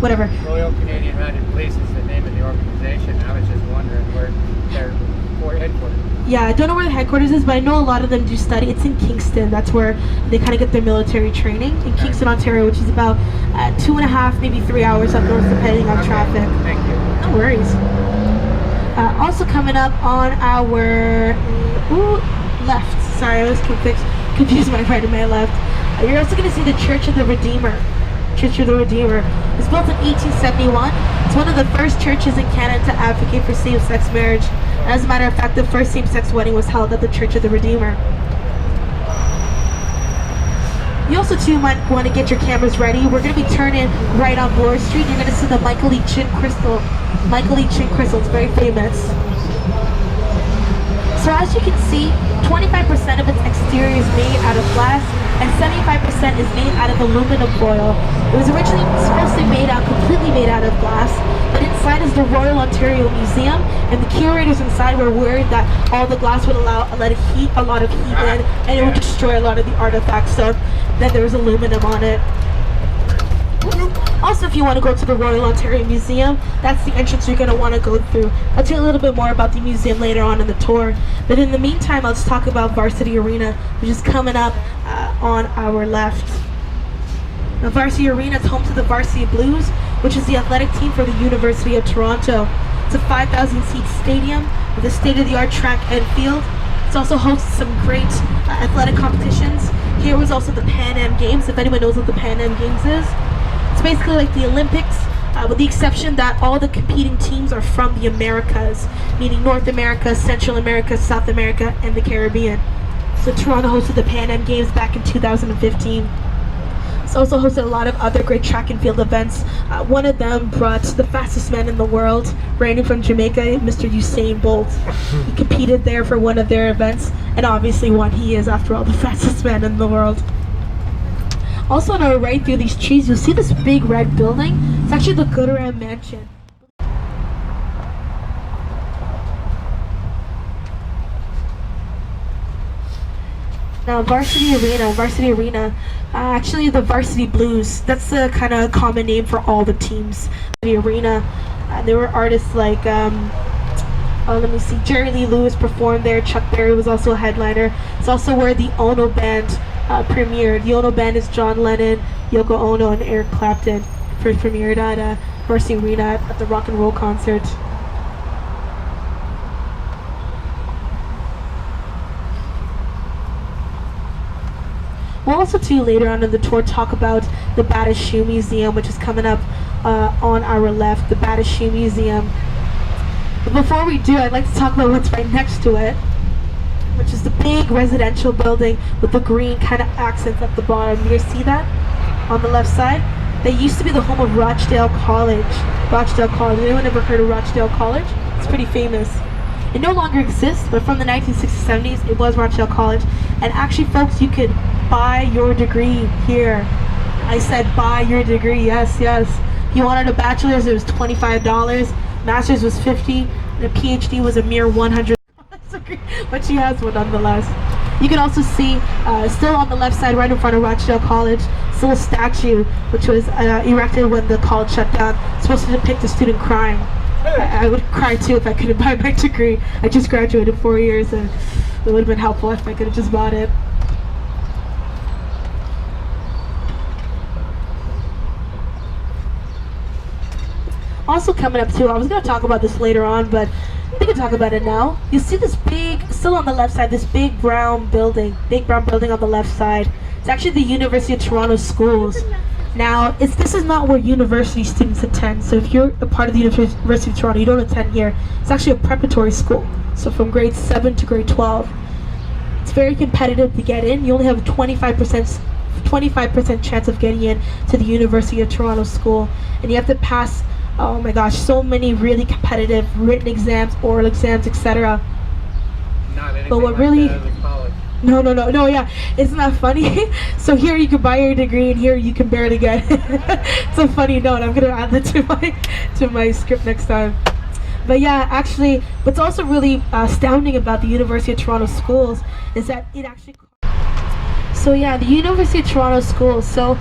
whatever. Royal Canadian Mounted Police is the name of the organization. I was just wondering where their headquarters. Yeah, I don't know where the headquarters is, but I know a lot of them do study. It's in Kingston. That's where they kind of get their military training, in Kingston, Ontario, which is about 2.5, maybe 3 hours up north, depending on traffic. Thank you. No worries. Also coming up on our left. Sorry, I was confused my right and my left. You're also going to see the Church of the Redeemer. Church of the Redeemer. It was built in 1871. It's one of the first churches in Canada to advocate for same-sex marriage. As a matter of fact, the first same-sex wedding was held at the Church of the Redeemer. You also too might want to get your cameras ready. We're going to be turning right on Bloor Street. You're going to see the Michael E. Chin Crystal. Michael E. Chin Crystal, it's very famous. So as you can see, 25% of its exterior is made out of glass and 75% is made out of aluminum foil. It was originally supposed to be completely made out of glass, but inside is the Royal Ontario Museum, and the curators inside were worried that all the glass would allow a lot of heat in, and it would destroy a lot of the artifacts, so then there was aluminum on it. Also, if you want to go to the Royal Ontario Museum, that's the entrance you're going to want to go through. I'll tell you a little bit more about the museum later on in the tour. But in the meantime, let's talk about Varsity Arena, which is coming up on our left. Now, Varsity Arena is home to the Varsity Blues, which is the athletic team for the University of Toronto. It's a 5,000-seat stadium with a state-of-the-art track and field. It's also hosts some great athletic competitions. Here was also the Pan Am Games, if anyone knows what the Pan Am Games is. It's basically like the Olympics, with the exception that all the competing teams are from the Americas, meaning North America, Central America, South America, and the Caribbean. So Toronto hosted the Pan Am Games back in 2015. It's also hosted a lot of other great track and field events. One of them brought the fastest man in the world, raining from Jamaica, Mr. Usain Bolt. He competed there for one of their events, and obviously won. He is, after all, the fastest man in the world. Also on our right through these trees, you'll see this big red building. It's actually the Gooderham Mansion. Now Varsity Arena, actually the Varsity Blues, that's the kind of common name for all the teams. The arena, there were artists like, let me see, Jerry Lee Lewis performed there, Chuck Berry was also a headliner. It's also where the Ono Band premiered. The Ono Band is John Lennon, Yoko Ono, and Eric Clapton. First premiered at Varsity Arena at the rock and roll concert. We'll also too later on in the tour talk about the Baddest Shoe Museum, which is coming up on our left, the Baddest Shoe Museum. But before we do, I'd like to talk about what's right next to it, which is the big residential building with the green kind of accents at the bottom. You guys see that on the left side? They used to be the home of Rochdale College. Anyone ever heard of Rochdale College? It's pretty famous. It no longer exists, but from the 1960s, 70s, it was Rochdale College. And actually, folks, you could buy your degree here. I said buy your degree, yes. If you wanted a bachelor's, it was $25. Master's was $50. And a PhD was a mere $100. But she has one nonetheless. You can also see, still on the left side, right in front of Rochdale College, still a statue, which was erected when the college shut down. It's supposed to depict a student crying. I would cry too if I couldn't buy my degree. I just graduated 4 years, and it would have been helpful if I could have just bought it. Also coming up too, I was going to talk about this later on, but we can talk about it now. You see this big, still on the left side, this big brown building on the left side. It's actually the University of Toronto schools. Now, this is not where university students attend, so if you're a part of the University of Toronto, you don't attend here. It's actually a preparatory school, so from grade 7 to grade 12. It's very competitive to get in. You only have a 25% chance of getting in to the University of Toronto school, and you have to pass, oh my gosh, so many really competitive written exams, oral exams, etc. But what really... No, yeah, isn't that funny? So here you can buy your degree, and here you can barely get it. It's a funny note. I'm gonna add that to my script next time. But yeah, actually, what's also really astounding about the University of Toronto schools is that it actually... So yeah, the University of Toronto schools. So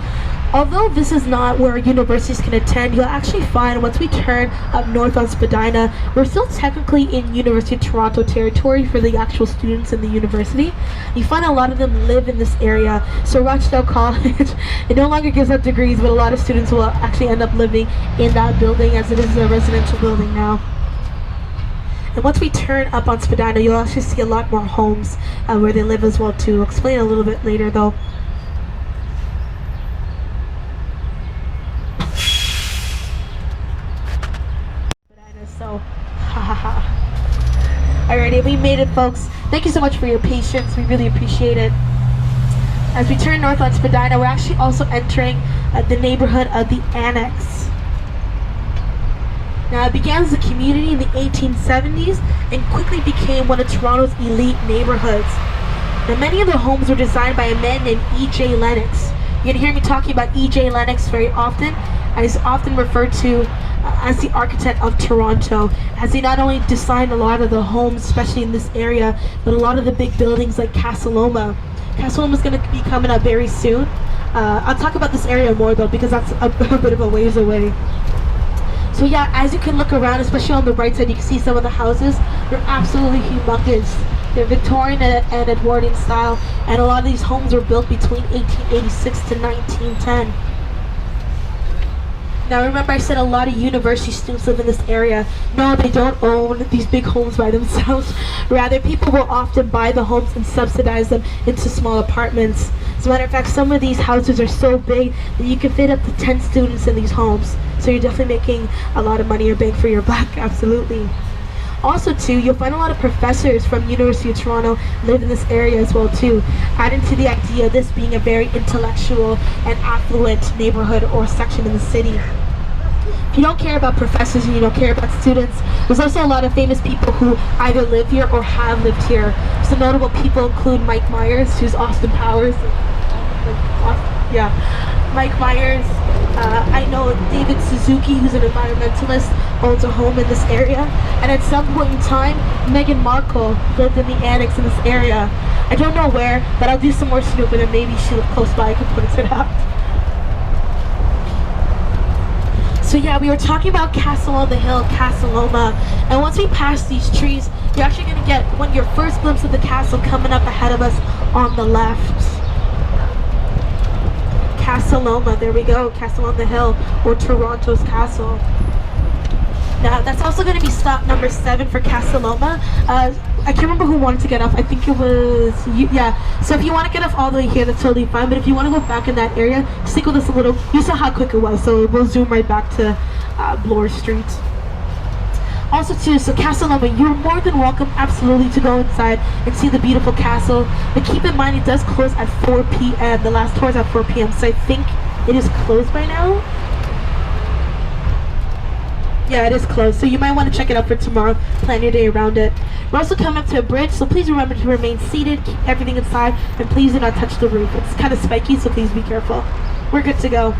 Although this is not where universities can attend, you'll actually find once we turn up north on Spadina, we're still technically in University of Toronto territory for the actual students in the university. You find a lot of them live in this area. So Rochdale College, it no longer gives out degrees, but a lot of students will actually end up living in that building as it is a residential building now. And once we turn up on Spadina, you'll actually see a lot more homes where they live as well too. I'll explain a little bit later though. So, alrighty, we made it, folks. Thank you so much for your patience. We really appreciate it. As we turn north on Spadina, we're actually also entering the neighborhood of the Annex. Now, it began as a community in the 1870s and quickly became one of Toronto's elite neighborhoods. Now, many of the homes were designed by a man named E.J. Lennox. You're going to hear me talking about E.J. Lennox very often. He's often referred to as the architect of Toronto, as he not only designed a lot of the homes, especially in this area, but a lot of the big buildings like Casa Loma. Casa Loma is going to be coming up very soon. I'll talk about this area more though, because that's a bit of a ways away. So yeah, as you can look around, especially on the right side, you can see some of the houses. They're absolutely humongous. They're Victorian and Edwardian style, and a lot of these homes were built between 1886 to 1910. Now remember, I said a lot of university students live in this area. No, they don't own these big homes by themselves. Rather, people will often buy the homes and subsidize them into small apartments. As a matter of fact, some of these houses are so big that you can fit up to 10 students in these homes. So you're definitely making a lot of money or bang for your buck, absolutely. Also too, you'll find a lot of professors from University of Toronto live in this area as well too, adding to the idea of this being a very intellectual and affluent neighborhood or section in the city. If you don't care about professors and you don't care about students, there's also a lot of famous people who either live here or have lived here. Some notable people include Mike Myers, who's Austin Powers. Mike Myers. I know David Suzuki, who's an environmentalist, owns a home in this area. And at some point in time, Meghan Markle lived in the Annex in this area. I don't know where, but I'll do some more snooping and maybe she lived close by. I can point it out. So yeah, we were talking about Castle on the Hill, Casa Loma, and once we pass these trees, you're actually going to get your first glimpse of the castle coming up ahead of us on the left. Casa Loma, there we go, Castle on the Hill, or Toronto's castle. Now, that's also going to be stop number 7 for Casa Loma. I can't remember who wanted to get off. I think it was you. Yeah. So if you want to get off all the way here, that's totally fine. But if you want to go back in that area, stick with us a little. You saw how quick it was, so we'll zoom right back to Bloor Street. Also too, so Casa Loma, you're more than welcome absolutely to go inside and see the beautiful castle. But keep in mind, it does close at 4 p.m. The last tour is at 4 p.m. So I think it is closed by now. Yeah, it is closed, so you might want to check it out for tomorrow. Plan your day around it. We're also coming up to a bridge, so please remember to remain seated, keep everything inside, and please do not touch the roof. It's kind of spiky, so please be careful. We're good to go.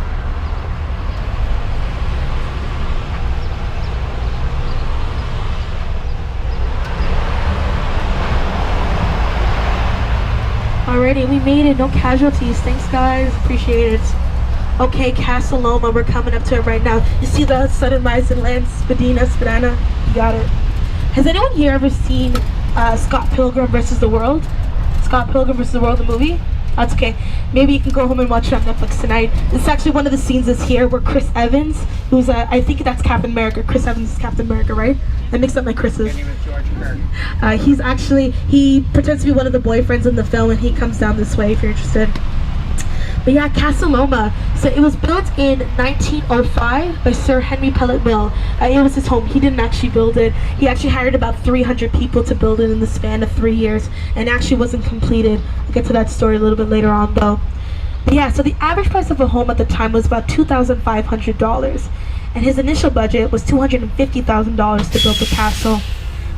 Alrighty, we made it. No casualties. Thanks, guys. Appreciate it. Okay, Casa Loma, we're coming up to it right now. You see the sunrise and land, Spadina. You got it. Has anyone here ever seen Scott Pilgrim vs. the World? Scott Pilgrim vs. the World, the movie? That's okay. Maybe you can go home and watch it on Netflix tonight. This is actually one of the scenes is here where Chris Evans, who's I think that's Captain America. Chris Evans is Captain America, right? I mixed up my Chris's. His name is George Kirk. He pretends to be one of the boyfriends in the film, and he comes down this way if you're interested. But yeah, Casa Loma. So it was built in 1905 by Sir Henry Pellet Mill. It was his home. He didn't actually build it. He actually hired about 300 people to build it in the span of 3 years, and actually wasn't completed. I'll get to that story a little bit later on though. But yeah, so the average price of a home at the time was about $2,500, and his initial budget was $250,000 to build the castle.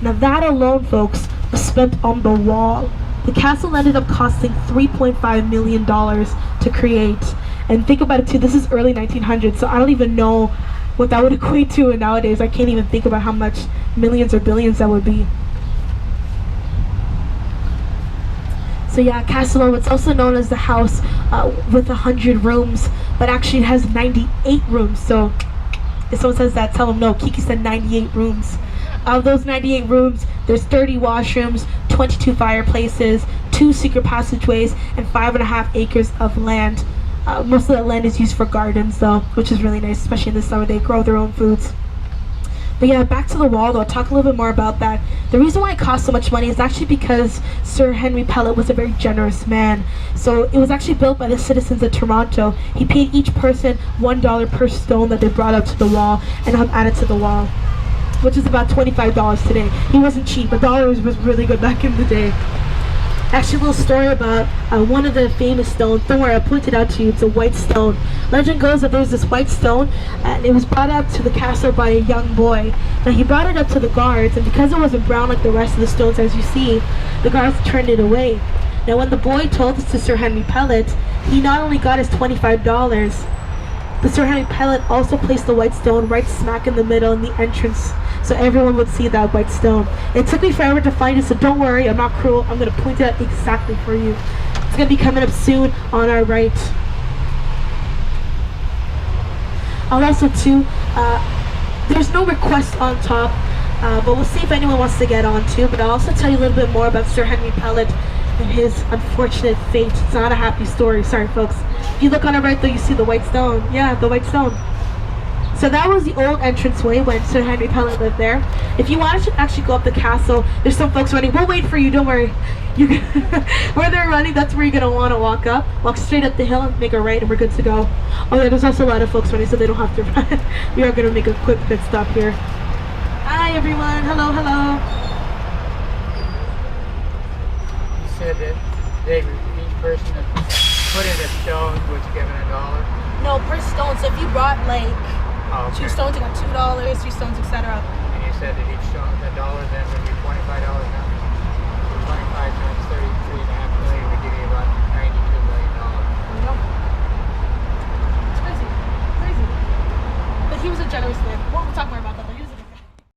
Now that alone, folks, was spent on the wall. The castle ended up costing $3.5 million to create. And think about it too, this is early 1900s, so I don't even know what that would equate to nowadays. I can't even think about how much millions or billions that would be. So yeah, Casa Loma, it's also known as the house with 100 rooms. but actually it has 98 rooms. So if someone says that, tell them no. Kiki said 98 rooms. Of those 98 rooms, there's 30 washrooms, 22 fireplaces, 2 secret passageways, and 5.5 acres of land. Most of the land is used for gardens, though, which is really nice, especially in the summer. They grow their own foods. But yeah, back to the wall, though. I'll talk a little bit more about that. The reason why it cost so much money is actually because Sir Henry Pellet was a very generous man. So it was actually built by the citizens of Toronto. He paid each person $1 per stone that they brought up to the wall and added to the wall, which is about $25 today. He wasn't cheap. $1 was really good back in the day. Actually, a little story about one of the famous stones. Don't worry, I pointed out to you. It's a white stone. Legend goes that there's this white stone, and it was brought up to the castle by a young boy. Now, he brought it up to the guards, and because it wasn't brown like the rest of the stones, as you see, the guards turned it away. Now, when the boy told this to Sir Henry Pellet, he not only got his $25, but Sir Henry Pellet also placed the white stone right smack in the middle in the entrance, so everyone would see that white stone. It took me forever to find it, so don't worry, I'm not cruel. I'm going to point it out exactly for you. It's going to be coming up soon on our right. I'll also too, there's no request on top, but we'll see if anyone wants to get on too. But I'll also tell you a little bit more about Sir Henry Pellet and his unfortunate fate. It's not a happy story, sorry folks. If you look on the right though, you see the white stone. Yeah, the white stone. So that was the old entranceway when Sir Henry Pellet lived there. If you wanted to actually go up the castle, there's some folks running. We'll wait for you, don't worry. Where they're running, that's where you're going to want to walk up. Walk straight up the hill and make a right and we're good to go. Oh yeah, there's also a lot of folks running so they don't have to run. We are going to make a quick pit stop here. Hi everyone, hello, hello. You said that each person that put in a stone was given $1. No, per stone. So if you brought like Oh, okay. 2 stones, you got $2, 3 stones, etc. And you said that each stone, $1 then would be $25 now. 25 times 33.5 million would give you about $92 million. It's crazy. Crazy. But he was a generous man. We'll talk more about that.